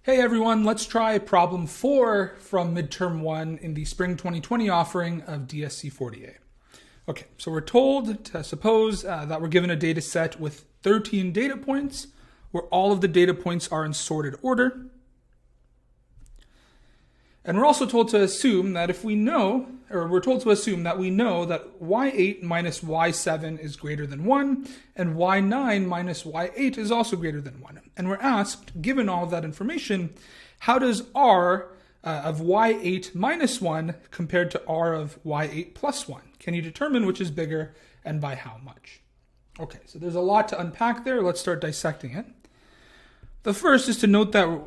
Hey everyone, let's try problem 4 from midterm 1 in the spring 2020 offering of DSC 40A. Okay, so we're told to suppose that we're given a data set with 13 data points where all of the data points are in sorted order. And we're also told to assume that we know that y8 minus y7 is greater than 1, and y9 minus y8 is also greater than 1. And we're asked, given all of that information, how does r of y8 minus 1 compared to r of y8 plus 1? Can you determine which is bigger and by how much? Okay, so there's a lot to unpack there. Let's start dissecting it. The first is to note that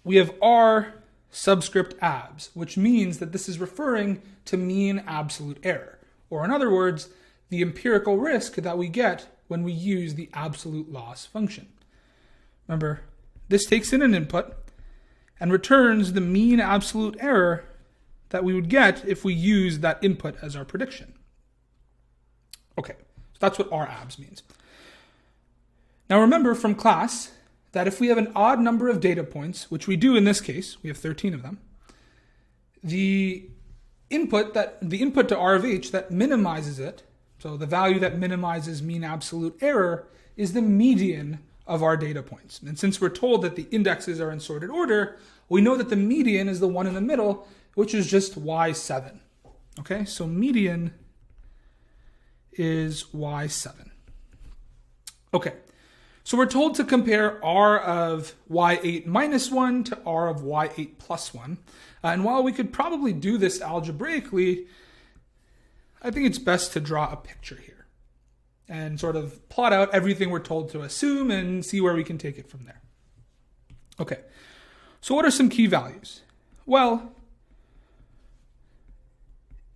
we have r subscript abs, which means that this is referring to mean absolute error, or in other words, the empirical risk that we get when we use the absolute loss function. Remember, this takes in an input and returns the mean absolute error that we would get if we use that input as our prediction. Okay, so that's what r abs means. Now remember from class that if we have an odd number of data points, which we do in this case, we have 13 of them, the input to r of h that minimizes it, so the value that minimizes mean absolute error, is the median of our data points. And since we're told that the indexes are in sorted order, we know that the median is the one in the middle, which is just y7. Okay, so median is y7. Okay. So we're told to compare r of y8 minus 1 to r of y8 plus 1. And while we could probably do this algebraically, I think it's best to draw a picture here and sort of plot out everything we're told to assume and see where we can take it from there. Okay, so what are some key values? Well,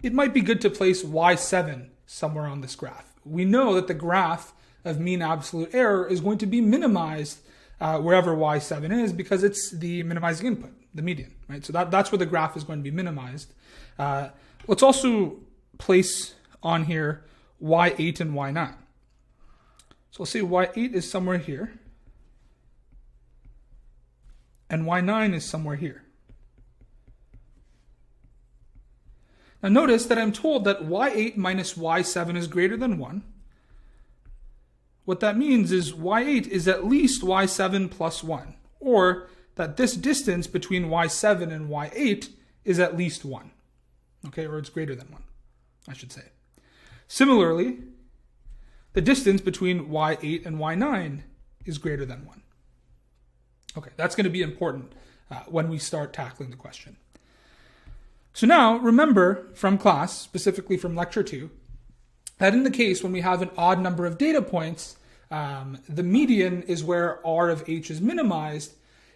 it might be good to place y7 somewhere on this graph. We know that the graph of mean absolute error is going to be minimized wherever y7 is because it's the minimizing input, the median, right? So that's where the graph is going to be minimized. Let's also place on here y8 and y9. So we'll say y8 is somewhere here and y9 is somewhere here. Now notice that I'm told that y8 minus y7 is greater than 1. What that means is y8 is at least y7 plus 1, or that this distance between y7 and y8 is at least 1, okay, or it's greater than 1, I should say. Similarly, the distance between y8 and y9 is greater than 1. Okay, that's going to be important when we start tackling the question. So now, remember from class, specifically from lecture 2, that in the case when we have an odd number of data points, the median is where r of h is minimized,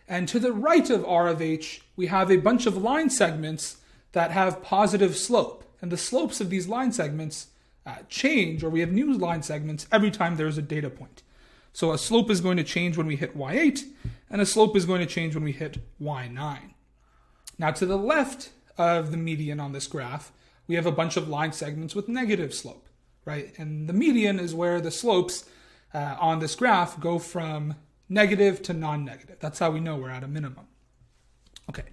and to the right of r of h, we have a bunch of line segments that have positive slope, and the slopes of these line segments change, or we have new line segments every time there's a data point. So a slope is going to change when we hit y8, and a slope is going to change when we hit y9. Now to the left of the median on this graph, we have a bunch of line segments with negative slope. Right? And the median is where the slopes on this graph go from negative to non-negative. That's how we know we're at a minimum. Okay.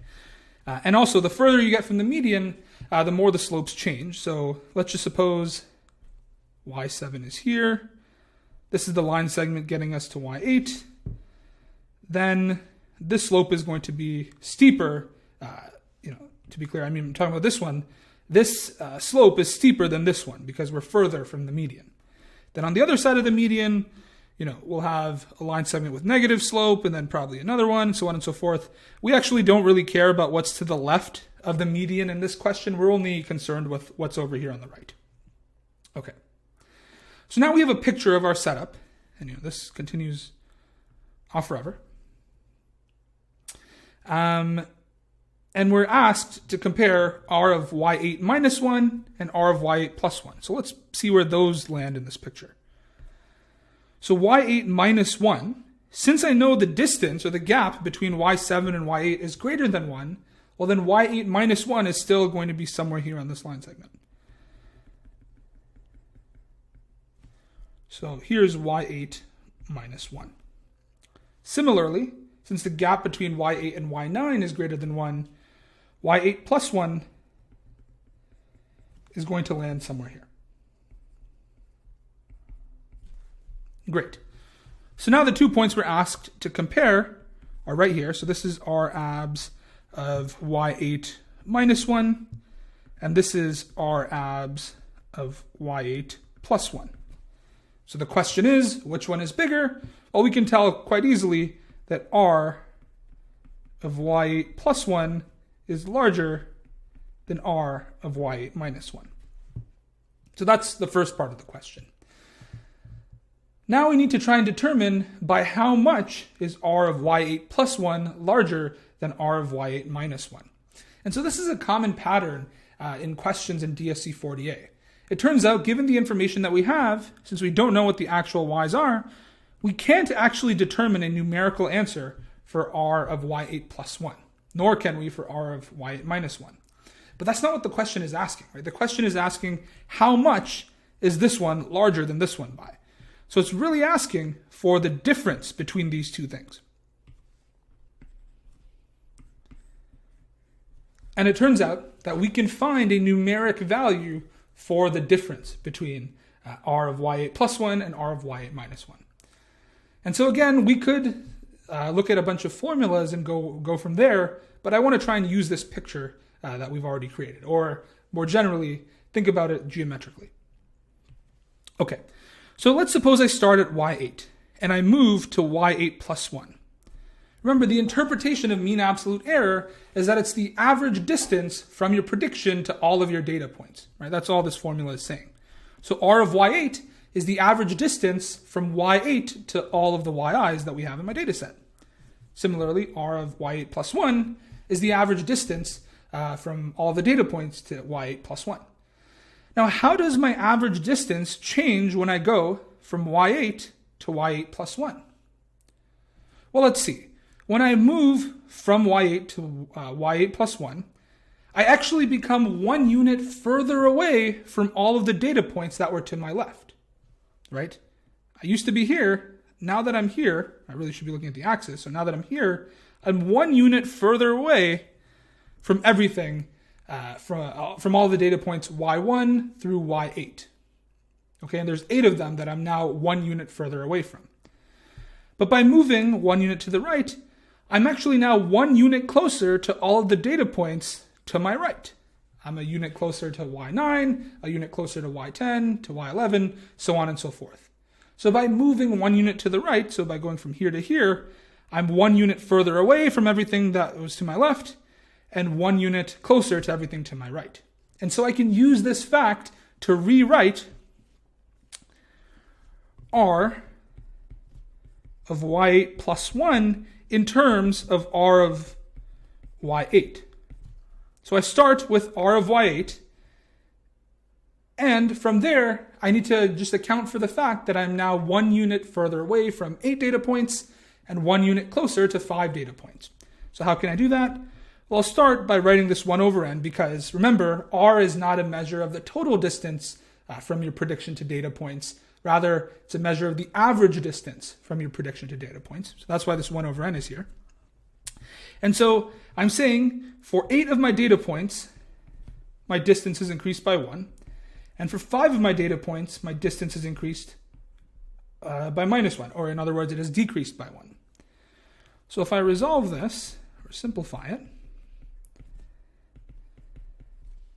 And also, the further you get from the median, the more the slopes change. So let's just suppose y7 is here. This is the line segment getting us to y8. Then this slope is going to be steeper. To be clear, I'm talking about this one. This slope is steeper than this one because we're further from the median. Then on the other side of the median, we'll have a line segment with negative slope and then probably another one, so on and so forth. We actually don't really care about what's to the left of the median in this question. We're only concerned with what's over here on the right. Okay. So now we have a picture of our setup, and this continues on forever. And we're asked to compare r of y8 minus 1 and r of y8 plus 1. So let's see where those land in this picture. So y8 minus 1, since I know the distance or the gap between y7 and y8 is greater than 1, well then y8 minus 1 is still going to be somewhere here on this line segment. So here's y8 minus 1. Similarly, since the gap between y8 and y9 is greater than 1, y8 plus 1 is going to land somewhere here. Great. So now the 2 points we're asked to compare are right here. So this is our abs of y8 minus 1, and this is our abs of y8 plus 1. So the question is, which one is bigger? Well, we can tell quite easily that r of y8 plus 1 is larger than r of y8 minus 1. So that's the first part of the question. Now we need to try and determine by how much is r of y8 plus 1 larger than r of y8 minus 1. And so this is a common pattern in questions in DSC 40A. It turns out, given the information that we have, since we don't know what the actual y's are, we can't actually determine a numerical answer for r of y8 plus 1, nor can we for r of y8 minus 1. But that's not what the question is asking, right? The question is asking how much is this one larger than this one by? So it's really asking for the difference between these two things. And it turns out that we can find a numeric value for the difference between r of y8 plus 1 and r of y8 minus 1. And so again, we could look at a bunch of formulas and go from there, but I want to try and use this picture that we've already created, or more generally, think about it geometrically. Okay, so let's suppose I start at y8 and I move to y8 plus 1. Remember, the interpretation of mean absolute error is that it's the average distance from your prediction to all of your data points, right? That's all this formula is saying. So r of y8 is the average distance from y8 to all of the yi's that we have in my data set. Similarly, r of y8 plus 1 is the average distance from all the data points to y8 plus 1. Now, how does my average distance change when I go from y8 to y8 plus 1? Well, let's see. When I move from y8 to y8 plus 1, I actually become 1 unit further away from all of the data points that were to my left, right? I used to be here. Now that I'm here, I really should be looking at the axis. So now that I'm here, I'm 1 unit further away from everything, from all the data points y1 through y8. Okay, and there's 8 of them that I'm now 1 unit further away from. But by moving 1 unit to the right, I'm actually now 1 unit closer to all of the data points to my right. I'm a unit closer to y9, a unit closer to y10, to y11, so on and so forth. So by moving 1 unit to the right, so by going from here to here, I'm 1 unit further away from everything that was to my left, and 1 unit closer to everything to my right. And so I can use this fact to rewrite r of y8 plus 1 in terms of r of y8. So I start with r of y8, and from there, I need to just account for the fact that I'm now 1 unit further away from 8 data points and 1 unit closer to 5 data points. So how can I do that? Well, I'll start by writing this 1 over n, because remember, r is not a measure of the total distance from your prediction to data points. Rather, it's a measure of the average distance from your prediction to data points. So that's why this 1 over n is here. And so I'm saying for 8 of my data points, my distance is increased by 1. And for 5 of my data points, my distance is increased by minus 1. Or in other words, it is decreased by 1. So if I resolve this, or simplify it,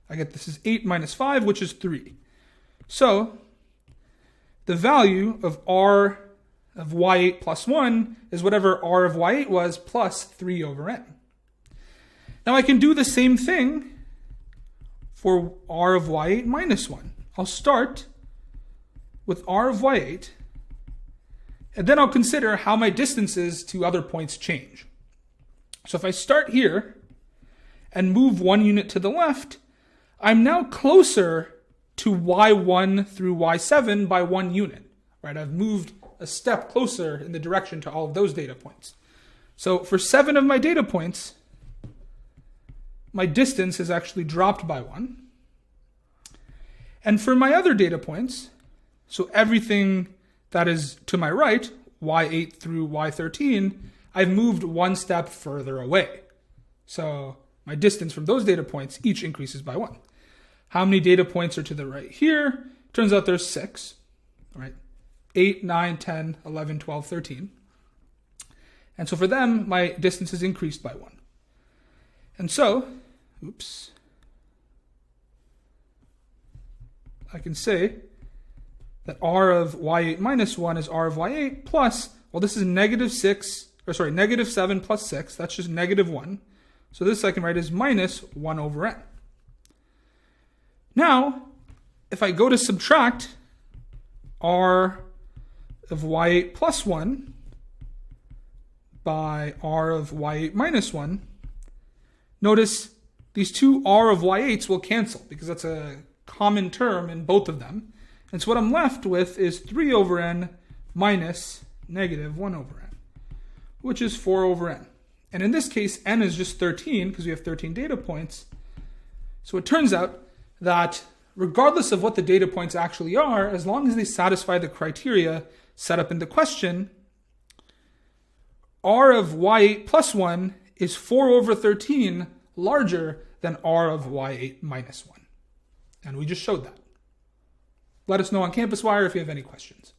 I get this is 8 minus 5, which is 3. So the value of r of y8 plus 1 is whatever r of y8 was plus 3 over n. Now I can do the same thing for r of y8 minus 1. I'll start with r of y8, and then I'll consider how my distances to other points change. So if I start here and move 1 unit to the left, I'm now closer to y1 through y7 by 1 unit, right? I've moved a step closer in the direction to all of those data points. So for 7 of my data points, my distance has actually dropped by 1. And for my other data points, so everything that is to my right, y8 through y13, I've moved one step further away. So my distance from those data points each increases by 1. How many data points are to the right here? Turns out there's 6, right? 8, 9, 10, 11, 12, 13. And so for them, my distance is increased by 1. And so, I can say that r of y8 minus 1 is r of y8 plus, well, this is negative 7 plus 6. That's just negative 1. So this I can write as minus 1 over n. Now, if I go to subtract r of y8 plus 1 by r of y8 minus 1, notice these two r of y8s will cancel because that's a common term in both of them. And so what I'm left with is 3 over n minus negative 1 over n, which is 4 over n. And in this case, n is just 13 because we have 13 data points. So it turns out that regardless of what the data points actually are, as long as they satisfy the criteria set up in the question, r of y8 plus 1 is 4 over 13 larger than r of y8 minus 1. And we just showed that. Let us know on CampusWire if you have any questions.